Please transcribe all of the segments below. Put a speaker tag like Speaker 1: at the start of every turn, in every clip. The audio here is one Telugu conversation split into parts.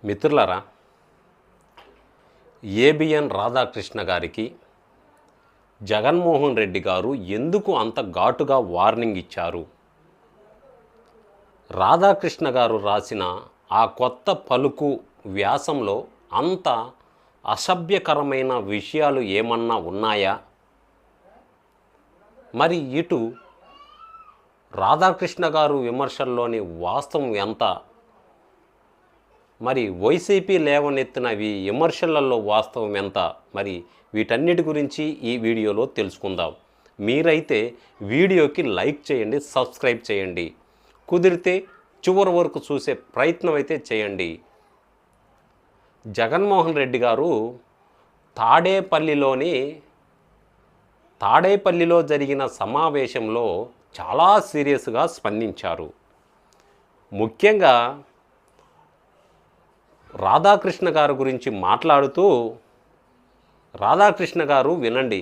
Speaker 1: మిత్రులారా, ఏబిఎన్ రాధాకృష్ణ గారికి జగన్మోహన్ రెడ్డి గారు ఎందుకు అంత ఘాటుగా వార్నింగ్ ఇచ్చారు? రాధాకృష్ణ గారు రాసిన ఆ కొత్త పలుకు వ్యాసంలో అంత అసభ్యకరమైన విషయాలు ఏమన్నా ఉన్నాయా? మరి ఇటు రాధాకృష్ణ గారు విమర్శల్లోని వాస్తవం ఎంత? మరి వైసీపీ లేవనెత్తిన విమర్శలలో వాస్తవం ఎంత? మరి వీటన్నిటి గురించి ఈ వీడియోలో తెలుసుకుందాం. మీరైతే వీడియోకి లైక్ చేయండి, సబ్స్క్రైబ్ చేయండి, కుదిరితే చివరి వరకు చూసే ప్రయత్నం అయితే చేయండి. జగన్మోహన్ రెడ్డి గారు తాడేపల్లిలో జరిగిన సమావేశంలో చాలా సీరియస్గా స్పందించారు. ముఖ్యంగా రాధాకృష్ణ గారి గురించి మాట్లాడుతూ, రాధాకృష్ణ గారు వినండి,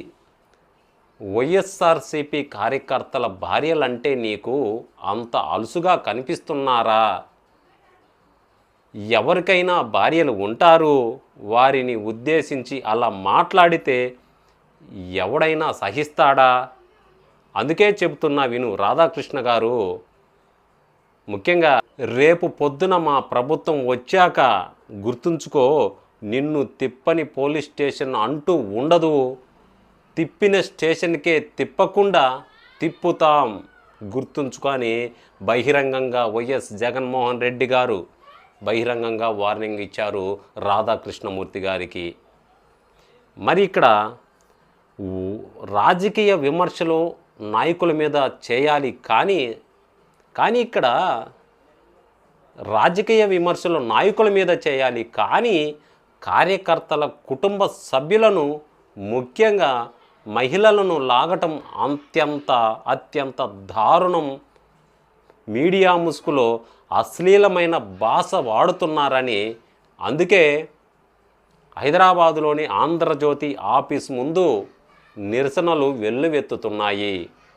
Speaker 1: వైఎస్ఆర్సీపీ కార్యకర్తల భార్యలంటే నీకు అంత అలుసుగా కనిపిస్తున్నారా? ఎవరికైనా భార్యలు ఉంటారు. వారిని ఉద్దేశించి అలా మాట్లాడితే ఎవడైనా సహిస్తాడా? అందుకే చెబుతున్నా విను రాధాకృష్ణ గారు. ముఖ్యంగా రేపు పొద్దున మా ప్రభుత్వం వచ్చాక గుర్తుంచుకో, నిన్ను తిప్పని పోలీస్ స్టేషన్ అంటూ ఉండదు. తిప్పిన స్టేషన్కే తిప్పకుండా తిప్పుతాం, గుర్తుంచుకొని బహిరంగంగా వైఎస్ జగన్మోహన్ రెడ్డి గారు బహిరంగంగా వార్నింగ్ ఇచ్చారు రాధాకృష్ణమూర్తి గారికి. మరి ఇక్కడ రాజకీయ విమర్శలు నాయకుల మీద చేయాలి, కానీ ఇక్కడ రాజకీయ విమర్శలు నాయకుల మీద చేయాలి, కానీ కార్యకర్తల కుటుంబ సభ్యులను, ముఖ్యంగా మహిళలను లాగటం అత్యంత దారుణం. మీడియా ముసుగులో అశ్లీలమైన భాష వాడుతున్నారని, అందుకే హైదరాబాదులోని ఆంధ్రజ్యోతి ఆఫీస్ ముందు నిరసనలు వెల్లువెత్తుతున్నాయి.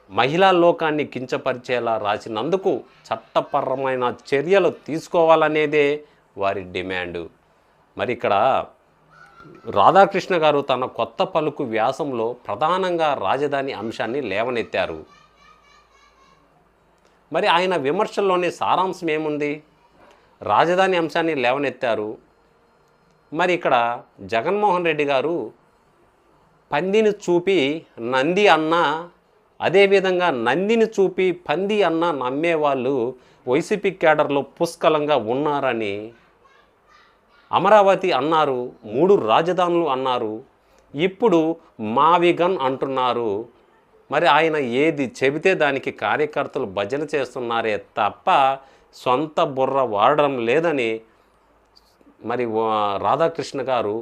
Speaker 1: మహిళా లోకాన్ని కించపరిచేలా రాసినందుకు చట్టపరమైన చర్యలు తీసుకోవాలనేదే వారి డిమాండు. మరి ఇక్కడ రాధాకృష్ణ గారు తన కొత్త పలుకు వ్యాసంలో ప్రధానంగా రాజధాని అంశాన్ని లేవనెత్తారు. మరి ఆయన విమర్శల్లోని సారాంశం ఏముంది? రాజధాని అంశాన్ని లేవనెత్తారు. మరి ఇక్కడ జగన్మోహన్ రెడ్డి గారు పందిని చూపి నంది అన్న, అదేవిధంగా నందిని చూపి పంది అన్న నమ్మేవాళ్ళు వైసీపీ క్యాడర్లో పుష్కలంగా ఉన్నారని, అమరావతి అన్నారు, 3 రాజధానులు అన్నారు, ఇప్పుడు మావిగన్ అంటున్నారు. మరి ఆయన ఏది చెబితే దానికి కార్యకర్తలు భజన చేస్తున్నారే తప్ప సొంత బుర్ర వాడడం లేదని మరి రాధాకృష్ణ గారు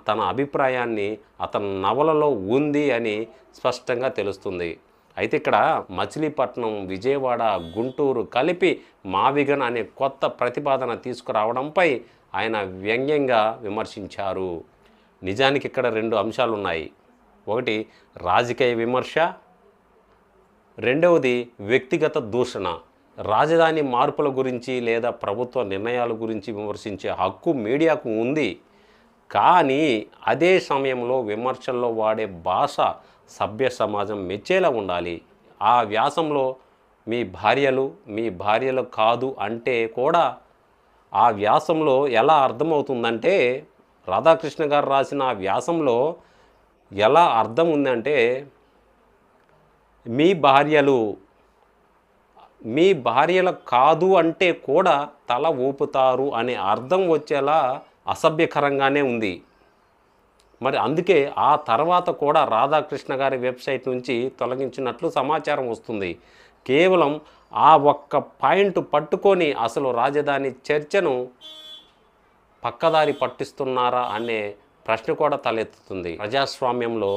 Speaker 1: తన అభిప్రాయాన్ని అతని నవలలో ఉంది అని స్పష్టంగా తెలుస్తుంది. అయితే ఇక్కడ మచిలీపట్నం, విజయవాడ, గుంటూరు కలిపి మావిగన్ అనే కొత్త ప్రతిపాదన తీసుకురావడంపై ఆయన వ్యంగ్యంగా విమర్శించారు. నిజానికి ఇక్కడ 2 అంశాలు ఉన్నాయి. ఒకటి రాజకీయ విమర్శ, రెండవది వ్యక్తిగత దూషణ. రాజధాని మార్పుల గురించి లేదా ప్రభుత్వ నిర్ణయాల గురించి విమర్శించే హక్కు మీడియాకు ఉంది, కానీ అదే సమయంలో విమర్శల్లో వాడే భాష సభ్య సమాజం మెచ్చేలా ఉండాలి. ఆ వ్యాసంలో మీ భార్యలు కాదు అంటే కూడా ఆ వ్యాసంలో ఎలా అర్థమవుతుందంటే, రాధాకృష్ణ గారు రాసిన ఆ వ్యాసంలో ఎలా అర్థం ఉందంటే, మీ భార్యలు కాదు అంటే కూడా తల ఊపుతారు అనే అర్థం వచ్చేలా అసభ్యకరంగానే ఉంది. మరి అందుకే ఆ తర్వాత కూడా రాధాకృష్ణ గారి వెబ్సైట్ నుంచి తొలగించినట్లు సమాచారం వస్తుంది. కేవలం ఆ ఒక్క పాయింట్ పట్టుకొని అసలు రాజధాని చర్చను పక్కదారి పట్టిస్తున్నారా అనే ప్రశ్న కూడా తలెత్తుతుంది. ప్రజాస్వామ్యంలో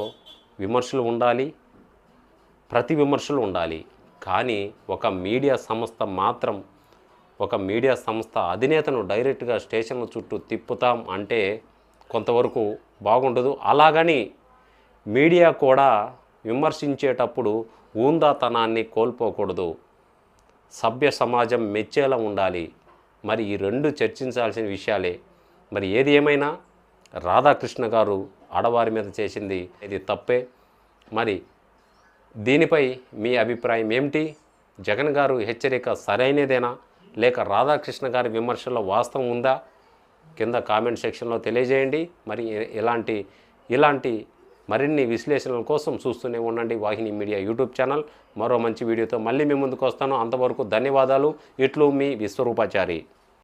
Speaker 1: విమర్శలు ఉండాలి, ప్రతి విమర్శలు ఉండాలి, కానీ ఒక మీడియా సంస్థ అధినేతను డైరెక్ట్గా స్టేషన్ల చుట్టూ తిప్పుతాం అంటే కొంతవరకు బాగుండదు. అలాగని మీడియా కూడా విమర్శించేటప్పుడు ఊందాతనాన్ని కోల్పోకూడదు. సభ్య సమాజం మెచ్చేలా ఉండాలి. మరి ఈ 2 చర్చించాల్సిన విషయాలే. మరి ఏది ఏమైనా రాధాకృష్ణ గారు ఆడవారి మీద చేసింది ఇది తప్పే. మరి దీనిపై మీ అభిప్రాయం ఏమిటి? జగన్ గారు హెచ్చరిక సరైనదేనా, లేక రాధాకృష్ణ గారి విమర్శల్లో వాస్తవం ఉందా? కింద కామెంట్ సెక్షన్లో తెలియజేయండి. మరి ఇలాంటి మరిన్ని విశ్లేషణల కోసం చూస్తూనే ఉండండి వాహిని మీడియా యూట్యూబ్ ఛానల్. మరో మంచి వీడియోతో మళ్ళీ మీ ముందుకు వస్తాను. అంతవరకు ధన్యవాదాలు. ఇట్లు మీ విశ్వరూపాచారి.